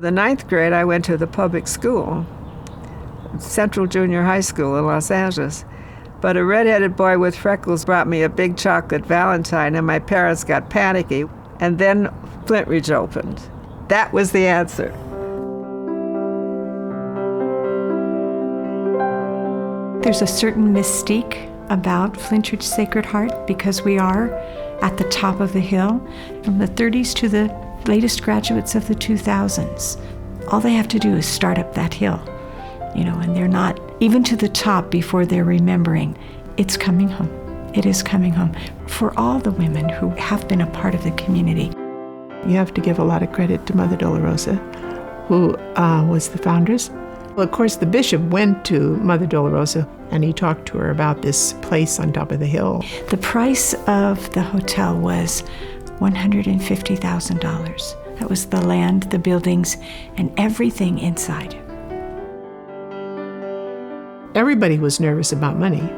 The 9th grade, I went to the public school, Central Junior High School in Los Angeles. But a redheaded boy with freckles brought me a big chocolate Valentine, and my parents got panicky. And then Flintridge opened. That was the answer. There's a certain mystique about Flintridge Sacred Heart because we are at the top of the hill, from the 30s to the latest graduates of the 2000s. All they have to do is start up that hill, and they're not even to the top before they're remembering it's coming home. It is coming home for all the women who have been a part of the community. You have to give a lot of credit to Mother Dolorosa, who was the foundress. Well, of course, the bishop went to Mother Dolorosa and he talked to her about this place on top of the hill. The price of the hotel was $150,000. That was the land, the buildings, and everything inside. Everybody was nervous about money.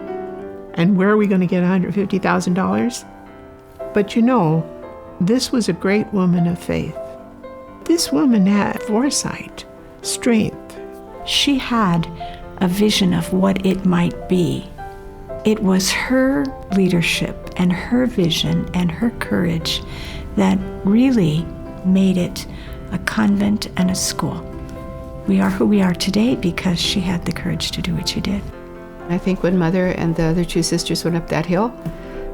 And where are we going to get $150,000? But this was a great woman of faith. This woman had foresight, strength. She had a vision of what it might be. It was her leadership and her vision and her courage that really made it a convent and a school. We are who we are today because she had the courage to do what she did. I think when Mother and the other two sisters went up that hill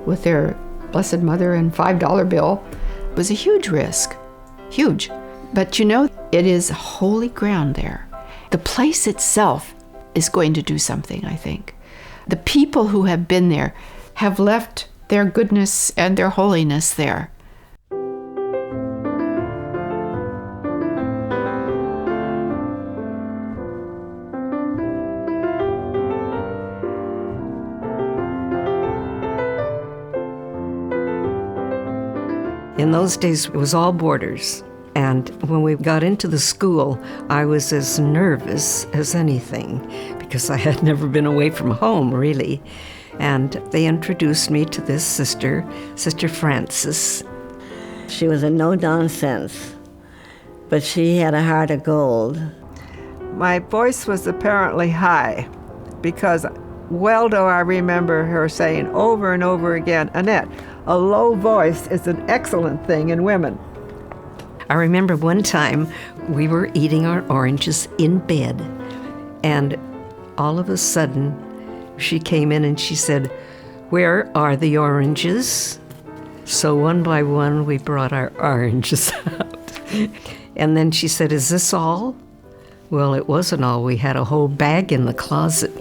with their Blessed Mother and $5 bill, it was a huge risk, huge. But it is holy ground there. The place itself is going to do something, I think. The people who have been there have left their goodness and their holiness there. In those days, it was all boarders. And when we got into the school, I was as nervous as anything because I had never been away from home, really. And they introduced me to this sister, Sister Frances. She was a no-nonsense, but she had a heart of gold. My voice was apparently high because Weldo, I remember her saying over and over again, Annette, a low voice is an excellent thing in women. I remember one time we were eating our oranges in bed, and all of a sudden she came in and she said, "Where are the oranges?" So one by one we brought our oranges out. And then she said, "Is this all?" Well, it wasn't all. We had a whole bag in the closet.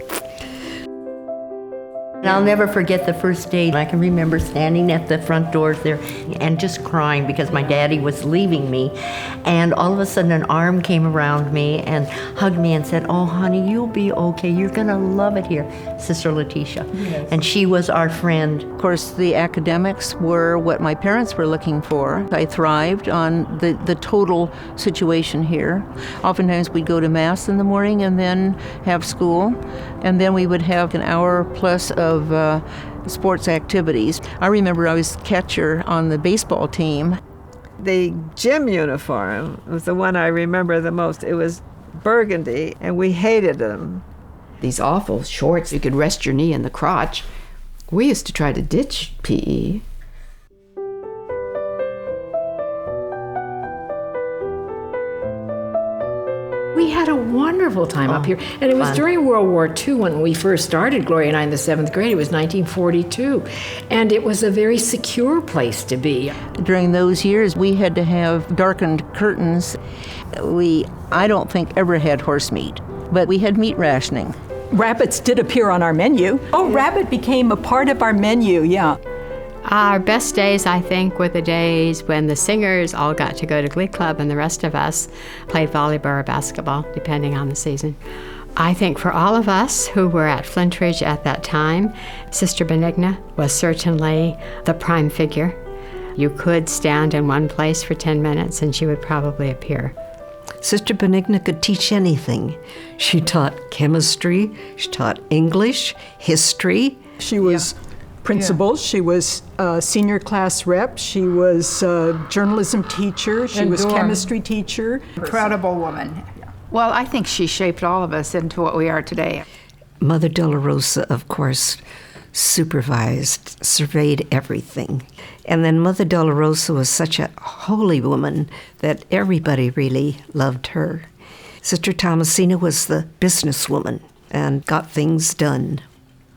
And I'll never forget the first day. I can remember standing at the front doors there and just crying because my daddy was leaving me. And all of a sudden an arm came around me and hugged me and said, "Oh, honey, you'll be okay. You're going to love it here." Sister Letitia. Yes. And she was our friend. Of course, the academics were what my parents were looking for. I thrived on the total situation here. Oftentimes we'd go to Mass in the morning and then have school. And then we would have an hour plus of sports activities. I remember I was catcher on the baseball team. The gym uniform was the one I remember the most. It was burgundy, and we hated them. These awful shorts, you could rest your knee in the crotch. We used to try to ditch PE. We had a wonderful time up here. And it was during World War II when we first started Gloria and I in the 7th grade. It was 1942. And it was a very secure place to be. During those years, we had to have darkened curtains. I don't think ever had horse meat, but we had meat rationing. Rabbits did appear on our menu. Oh, rabbit became a part of our menu, yeah. Our best days, I think, were the days when the singers all got to go to Glee Club and the rest of us played volleyball or basketball, depending on the season. I think for all of us who were at Flintridge at that time, Sister Benigna was certainly the prime figure. You could stand in one place for 10 minutes and she would probably appear. Sister Benigna could teach anything. She taught chemistry, she taught English, history. She was principal. She was a senior class rep. She was a journalism teacher. She was chemistry teacher. Incredible woman. Well, I think she shaped all of us into what we are today. Mother Dolorosa, of course, supervised, surveyed everything. And then Mother Dolorosa was such a holy woman that everybody really loved her. Sister Thomasina was the businesswoman and got things done.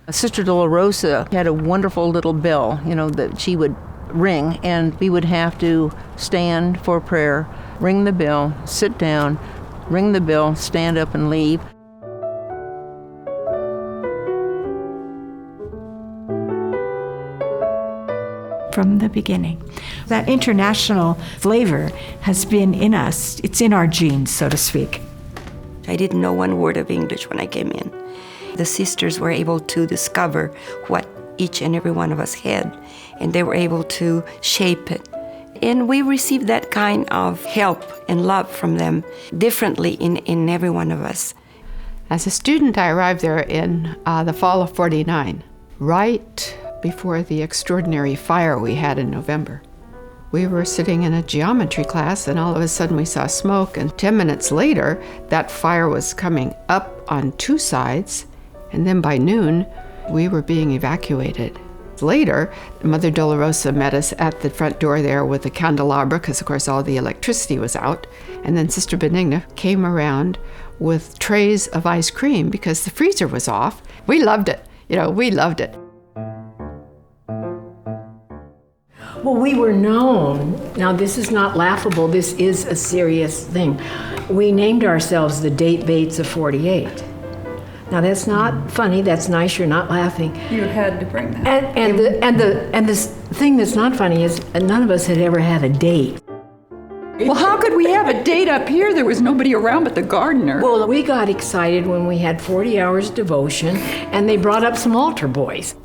Sister Dolorosa had a wonderful little bell, that she would ring, and we would have to stand for prayer, ring the bell, sit down, ring the bell, stand up and leave. From the beginning. That international flavor has been in us. It's in our genes, so to speak. I didn't know one word of English when I came in. The sisters were able to discover what each and every one of us had, and they were able to shape it. And we received that kind of help and love from them differently in every one of us. As a student, I arrived there in the fall of '49, right before the extraordinary fire we had in November. We were sitting in a geometry class, and all of a sudden we saw smoke, and 10 minutes later, that fire was coming up on two sides, and then by noon, we were being evacuated. Later, Mother Dolorosa met us at the front door there with a candelabra, because of course all the electricity was out, and then Sister Benigna came around with trays of ice cream because the freezer was off. We loved it, we loved it. Well, we were known. Now, this is not laughable. This is a serious thing. We named ourselves the Date Bates of 48. Now, that's not funny. That's nice. You're not laughing. You had to bring that. And this thing that's not funny is none of us had ever had a date. Well, how could we have a date up here? There was nobody around but the gardener. Well, we got excited when we had 40 hours devotion, and they brought up some altar boys.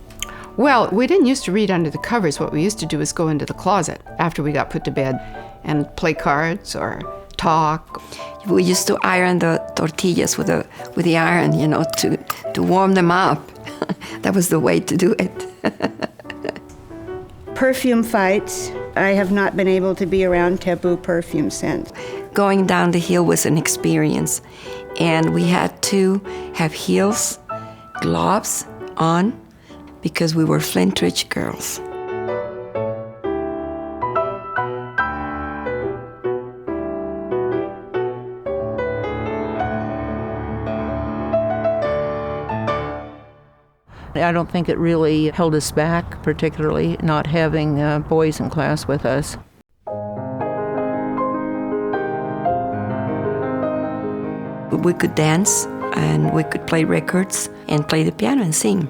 Well, we didn't used to read under the covers. What we used to do is go into the closet after we got put to bed and play cards or talk. We used to iron the tortillas with the iron, to warm them up. That was the way to do it. Perfume fights. I have not been able to be around taboo perfume scent. Going down the hill was an experience, and we had to have heels, gloves on, because we were Flintridge girls. I don't think it really held us back, particularly not having boys in class with us. We could dance, and we could play records, and play the piano and sing.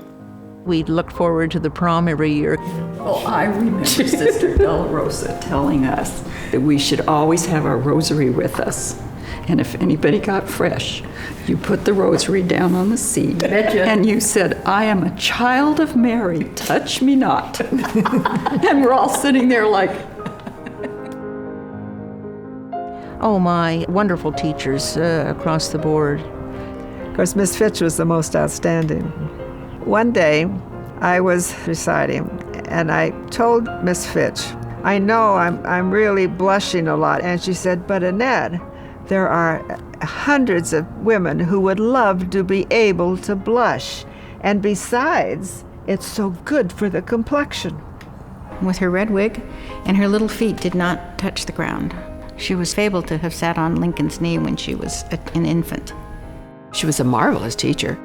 We looked forward to the prom every year. Well, I remember Sister Dolorosa telling us that we should always have our rosary with us. And if anybody got fresh, you put the rosary down on the seat. And you said, "I am a child of Mary, touch me not." And we're all sitting there like... Oh, my wonderful teachers across the board. Of course, Miss Fitch was the most outstanding. One day, I was reciting, and I told Miss Fitch, "I know I'm really blushing a lot." And she said, "But Annette, there are hundreds of women who would love to be able to blush. And besides, it's so good for the complexion." With her red wig, and her little feet did not touch the ground. She was fabled to have sat on Lincoln's knee when she was an infant. She was a marvelous teacher.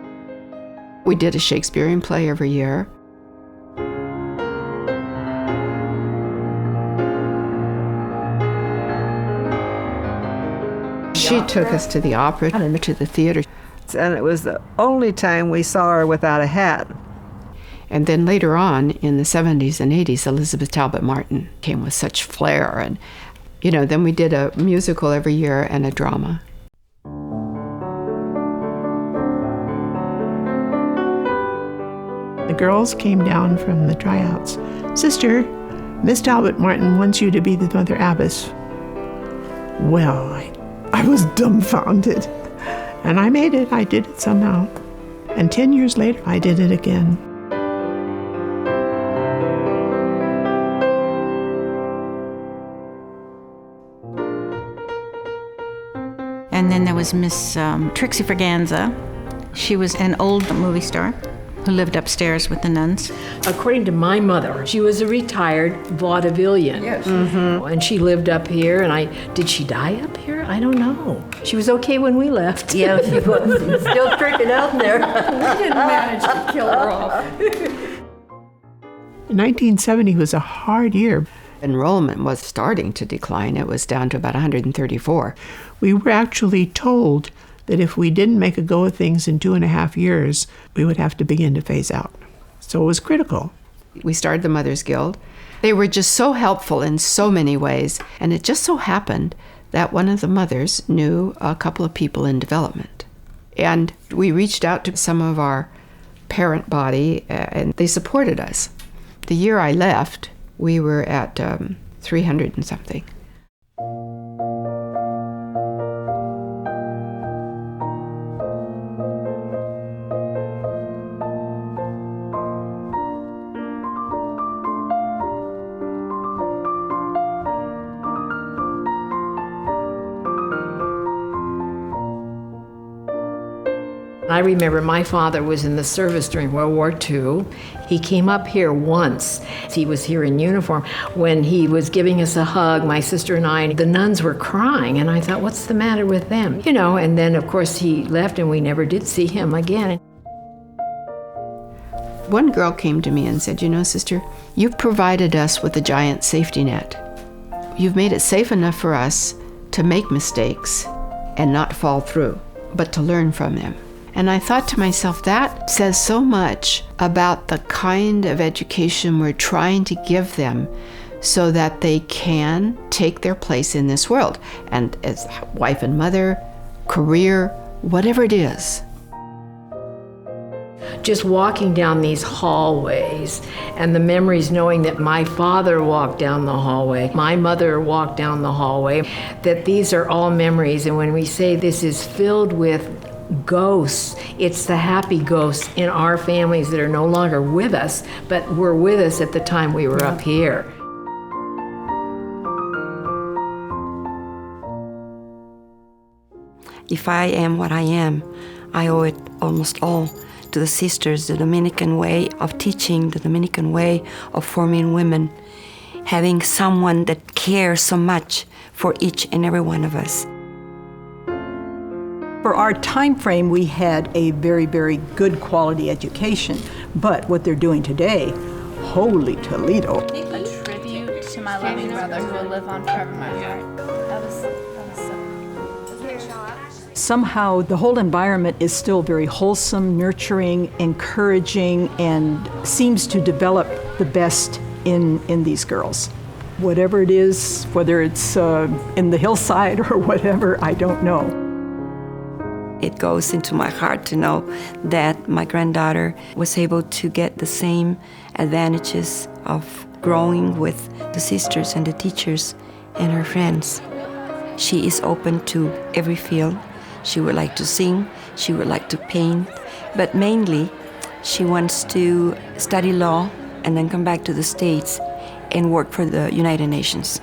We did a Shakespearean play every year. She took us to the opera and to the theater. And it was the only time we saw her without a hat. And then later on, in the 70s and 80s, Elizabeth Talbot Martin came with such flair. And, then we did a musical every year and a drama. The girls came down from the tryouts. "Sister, Miss Talbot Martin wants you to be the Mother Abbess." Well, I was dumbfounded. And I made it. I did it somehow. And 10 years later, I did it again. And then there was Miss Trixie Fraganza. She was an old movie star who lived upstairs with the nuns. According to my mother, she was a retired vaudevillian. Yes. Mm-hmm. And she lived up here, and did she die up here? I don't know. She was okay when we left. Yeah, she was still tricking out there. We didn't manage to kill her off. 1970 was a hard year. Enrollment was starting to decline. It was down to about 134. We were actually told that if we didn't make a go of things in 2.5 years, we would have to begin to phase out. So it was critical. We started the Mothers Guild. They were just so helpful in so many ways, and it just so happened that one of the mothers knew a couple of people in development. And we reached out to some of our parent body, and they supported us. The year I left, we were at 300 and something. I remember my father was in the service during World War II. He came up here once. He was here in uniform. When he was giving us a hug, my sister and I, the nuns were crying, and I thought, what's the matter with them? You know, and then of course he left and we never did see him again. One girl came to me and said, you know, sister, you've provided us with a giant safety net. You've made it safe enough for us to make mistakes and not fall through, but to learn from them. And I thought to myself, that says so much about the kind of education we're trying to give them so that they can take their place in this world. And as wife and mother, career, whatever it is. Just walking down these hallways and the memories knowing that my father walked down the hallway, my mother walked down the hallway, that these are all memories. And when we say this is filled with ghosts, it's the happy ghosts in our families that are no longer with us, but were with us at the time we were up here. If I am what I am, I owe it almost all to the sisters, the Dominican way of teaching, the Dominican way of forming women, having someone that cares so much for each and every one of us. For our time frame, we had a very, very good quality education. But what they're doing today, holy Toledo. A tribute to my loving brother who will live on forever in my heart. That was so. Somehow the whole environment is still very wholesome, nurturing, encouraging, and seems to develop the best in these girls. Whatever it is, whether it's in the hillside or whatever, I don't know. It goes into my heart to know that my granddaughter was able to get the same advantages of growing with the sisters and the teachers and her friends. She is open to every field. She would like to sing, she would like to paint, but mainly she wants to study law and then come back to the States and work for the United Nations.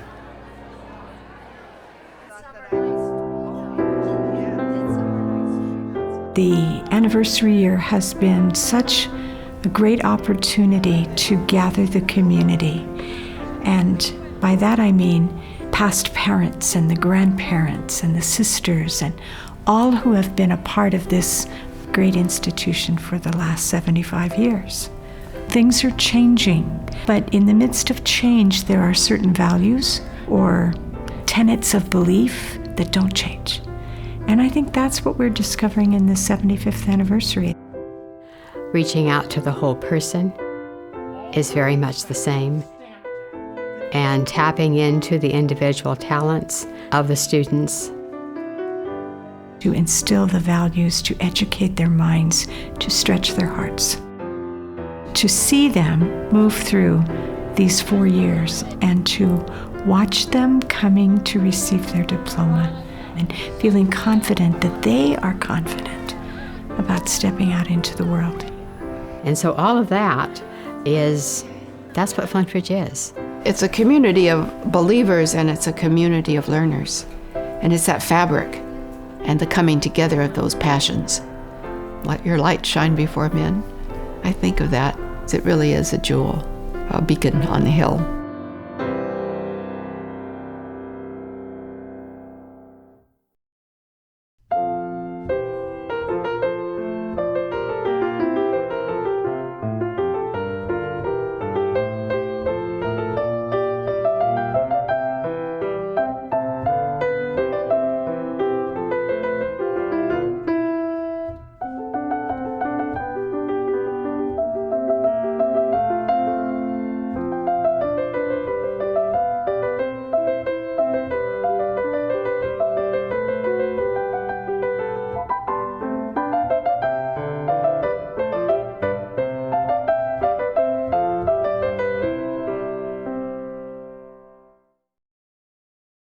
The anniversary year has been such a great opportunity to gather the community. And by that I mean past parents and the grandparents and the sisters and all who have been a part of this great institution for the last 75 years. Things are changing, but in the midst of change, there are certain values or tenets of belief that don't change. And I think that's what we're discovering in this 75th anniversary. Reaching out to the whole person is very much the same. And tapping into the individual talents of the students. To instill the values, to educate their minds, to stretch their hearts. To see them move through these 4 years and to watch them coming to receive their diploma and feeling confident that they are confident about stepping out into the world. And so all of that that's what Flintridge is. It's a community of believers and it's a community of learners. And it's that fabric. and the coming together of those passions. Let your light shine before men. I think of that. It really is a jewel, a beacon on the hill.